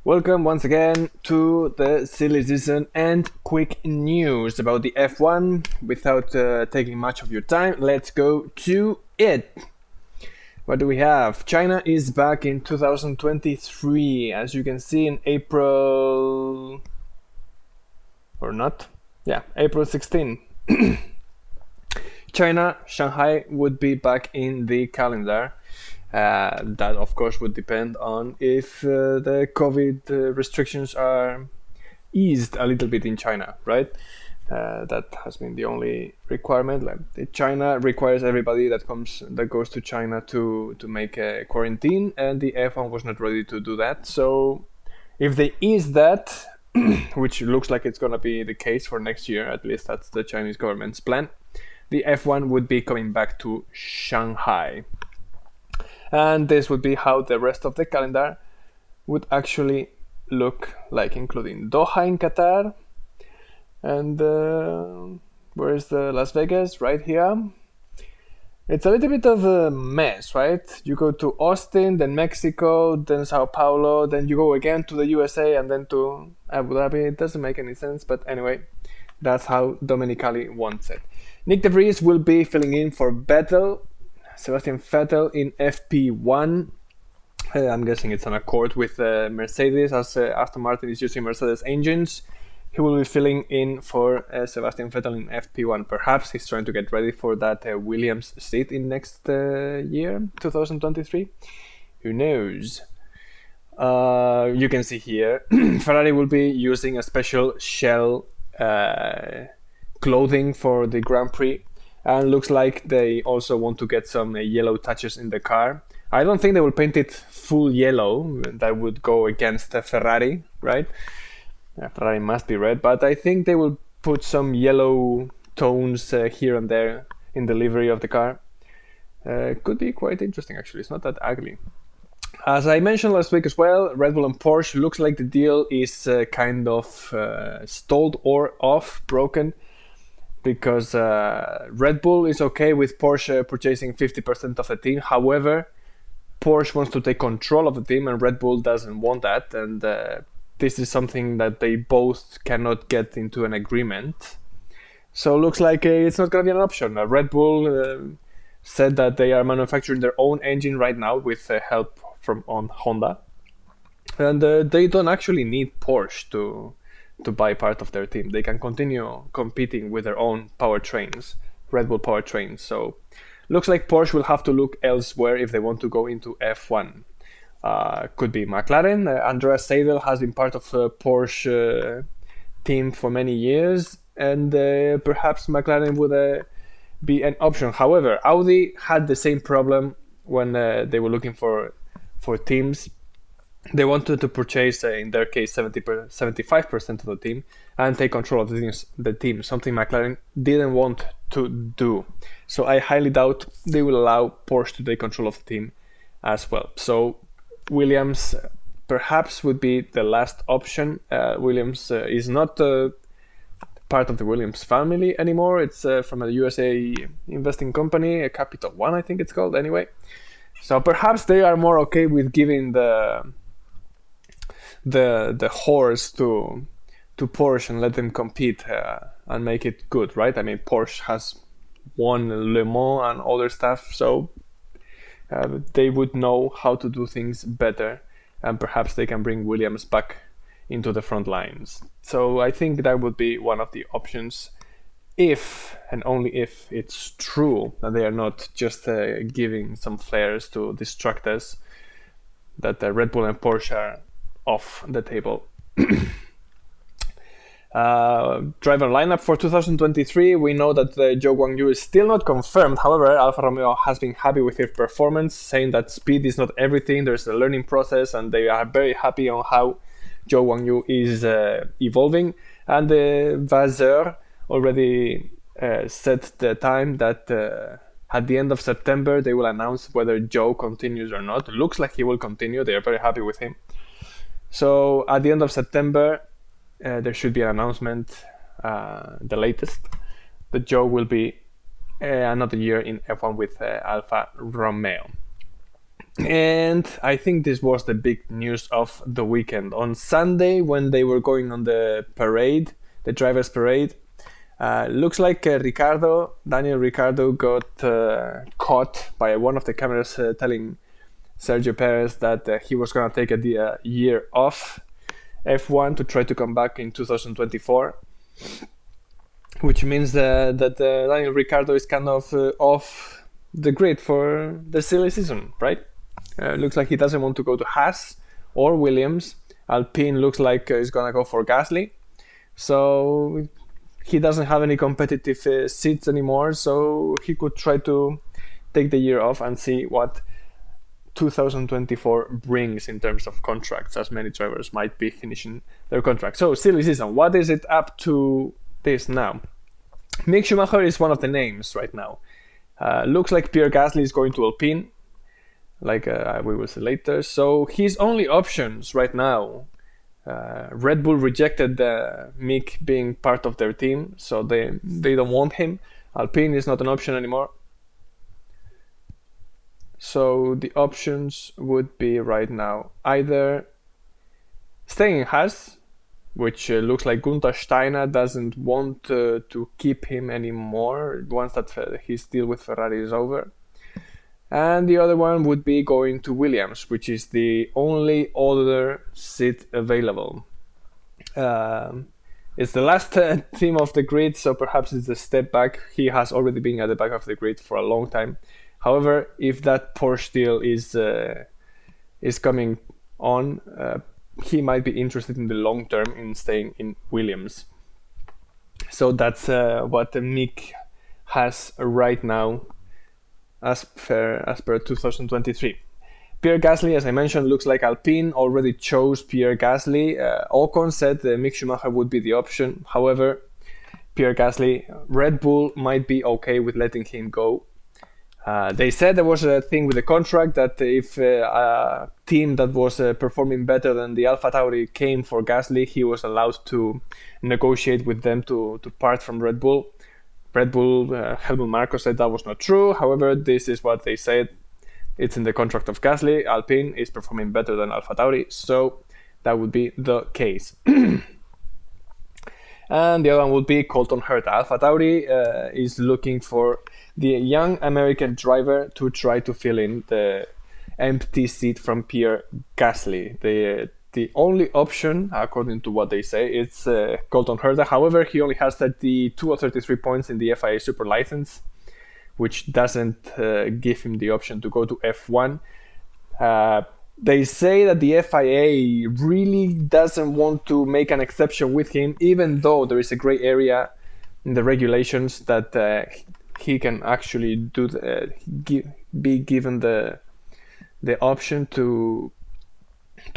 Welcome once again to the silly season and quick news about the F1. Without taking much of your time, let's go to it. What do we have? China is back in 2023, as you can see in April or not? Yeah, April 16. China, Shanghai would be back in the calendar. That, of course, would depend on if the COVID restrictions are eased a little bit in China, right? That has been the only requirement. Like, China requires everybody that goes to China to make a quarantine, and the F1 was not ready to do that. So, if they ease that, which looks like it's going to be the case for next year, at least that's the Chinese government's plan, the F1 would be coming back to Shanghai. And this would be how the rest of the calendar would actually look like, including Doha in Qatar. And where is the Las Vegas? Right here. It's a little bit of a mess, right? You go to Austin, then Mexico, then Sao Paulo, then you go again to the USA and then to Abu Dhabi. It doesn't make any sense, but anyway, that's how Domenicali wants it. Nick De Vries will be filling in for Sebastian Vettel in FP1. I'm guessing it's an accord with Mercedes, as Aston Martin is using Mercedes engines. He will be filling in for Sebastian Vettel in FP1. Perhaps he's trying to get ready for that Williams seat in next year, 2023. Who knows? You can see here, Ferrari will be using a special shell clothing for the Grand Prix, and looks like they also want to get some yellow touches in the car. I don't think they will paint it full yellow. That would go against Ferrari, right? Ferrari must be red, but I think they will put some yellow tones here and there in the livery of the car. Could be quite interesting, actually. It's not that ugly. As I mentioned last week as well, Red Bull and Porsche looks like the deal is kind of stalled or broken, because Red Bull is okay with Porsche purchasing 50% of the team. However, Porsche wants to take control of the team and Red Bull doesn't want that, and this is something that they both cannot get into an agreement. So it looks like it's not going to be an option. Red Bull said that they are manufacturing their own engine right now with help from Honda, and they don't actually need Porsche to buy part of their team. They can continue competing with their own powertrains, Red Bull powertrains. So looks like Porsche will have to look elsewhere if they want to go into F1. Could be McLaren. Andreas Seidel has been part of Porsche team for many years, and perhaps McLaren would be an option. However, Audi had the same problem when they were looking for teams. They wanted to purchase, in their case, 75% of the team and take control of the team, something McLaren didn't want to do. So I highly doubt they will allow Porsche to take control of the team as well. So Williams perhaps would be the last option. Williams is not part of the Williams family anymore. It's from a USA investing company, a Capital One, I think it's called, anyway. So perhaps they are more okay with giving the horse to Porsche and let them compete and make it good, right? I mean, Porsche has won Le Mans and other stuff, so they would know how to do things better, and perhaps they can bring Williams back into the front lines. So I think that would be one of the options, if and only if it's true that they are not just giving some flares to distract us, that the Red Bull and Porsche are off the table. Driver lineup for 2023. We know that Zhou Guanyu is still not confirmed. However, Alfa Romeo has been happy with his performance, saying that speed is not everything. There's a learning process, and they are very happy on how Zhou Guanyu is evolving. And Vasseur already set the time that at the end of September they will announce whether Zhou continues or not. It looks like he will continue. They are very happy with him. So at the end of September, there should be an announcement, the latest, that Zhou will be another year in F1 with Alfa Romeo. And I think this was the big news of the weekend. On Sunday, when they were going on the parade, the drivers' parade, looks like Daniel Riccardo, got caught by one of the cameras telling Sergio Perez that he was going to take a year off F1 to try to come back in 2024, which means that Daniel Ricciardo is kind of off the grid for the silly season, right? Looks like he doesn't want to go to Haas or Williams. Alpine looks like he's going to go for Gasly. So he doesn't have any competitive seats anymore, so he could try to take the year off and see what 2024 brings in terms of contracts, as many drivers might be finishing their contract. So, silly season, what is it up to this now? Mick Schumacher is one of the names right now. Looks like Pierre Gasly is going to Alpine, like we will see later. So his only options right now, Red Bull rejected Mick being part of their team, so they don't want him. Alpine is not an option anymore. So the options would be right now either staying in Haas, which looks like Gunther Steiner doesn't want to keep him anymore once that his deal with Ferrari is over. And the other one would be going to Williams, which is the only other seat available. It's the last team of the grid, so perhaps it's a step back. He has already been at the back of the grid for a long time. However, if that Porsche deal is coming on, he might be interested in the long term in staying in Williams. So that's what Mick has right now, as per 2023. Pierre Gasly, as I mentioned, looks like Alpine already chose Pierre Gasly. Ocon said Mick Schumacher would be the option. However, Pierre Gasly, Red Bull might be okay with letting him go. They said there was a thing with the contract that if a team that was performing better than the AlphaTauri came for Gasly, he was allowed to negotiate with them to part from Red Bull. Red Bull, Helmut Marko said that was not true. However, this is what they said. It's in the contract of Gasly. Alpine is performing better than AlphaTauri, so that would be the case. And the other one would be Colton Herta. AlphaTauri is looking for the young American driver to try to fill in the empty seat from Pierre Gasly. The only option, according to what they say, is Colton Herta. However, he only has 32 or 33 points in the FIA Super License, which doesn't give him the option to go to F1. They say that the FIA really doesn't want to make an exception with him, even though there is a gray area in the regulations that he can actually be given the option to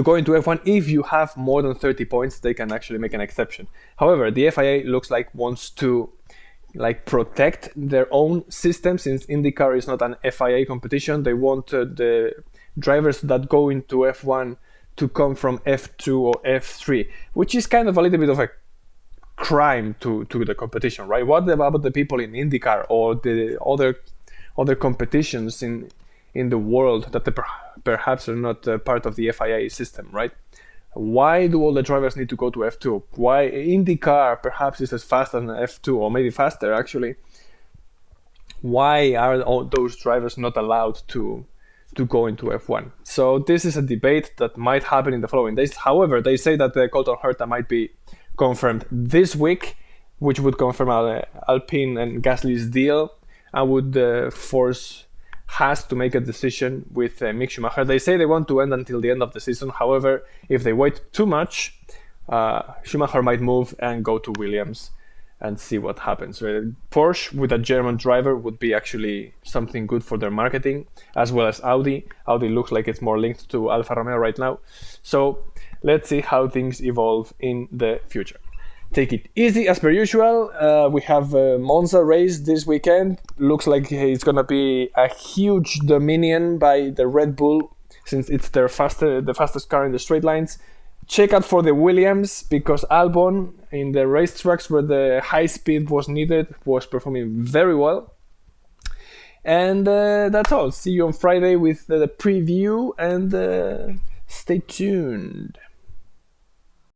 go into F1. If you have more than 30 points, they can actually make an exception. However, the FIA looks like wants to protect their own system, since IndyCar is not an FIA competition. They want the drivers that go into F1 to come from F2 or F3, which is kind of a little bit of a crime to the competition, right? What about the people in IndyCar or the other competitions in the world that perhaps are not part of the FIA system, right? Why do all the drivers need to go to F2? Why IndyCar perhaps is as fast as an F2 or maybe faster actually? Why are all those drivers not allowed to go into F1? So this is a debate that might happen in the following days. However, they say that Colton Herta might be confirmed this week, which would confirm Alpine and Gasly's deal and would force Haas to make a decision with Mick Schumacher. They say they want to end until the end of the season. However, if they wait too much, Schumacher might move and go to Williams and see what happens. Porsche with a German driver would be actually something good for their marketing, as well as Audi. Audi looks like it's more linked to Alfa Romeo right now. So let's see how things evolve in the future. Take it easy as per usual. We have a Monza race this weekend. Looks like it's going to be a huge dominion by the Red Bull, since it's the fastest car in the straight lines. Check out for the Williams, because Albon in the racetracks where the high speed was needed was performing very well. And that's all. See you on Friday with the preview, and stay tuned.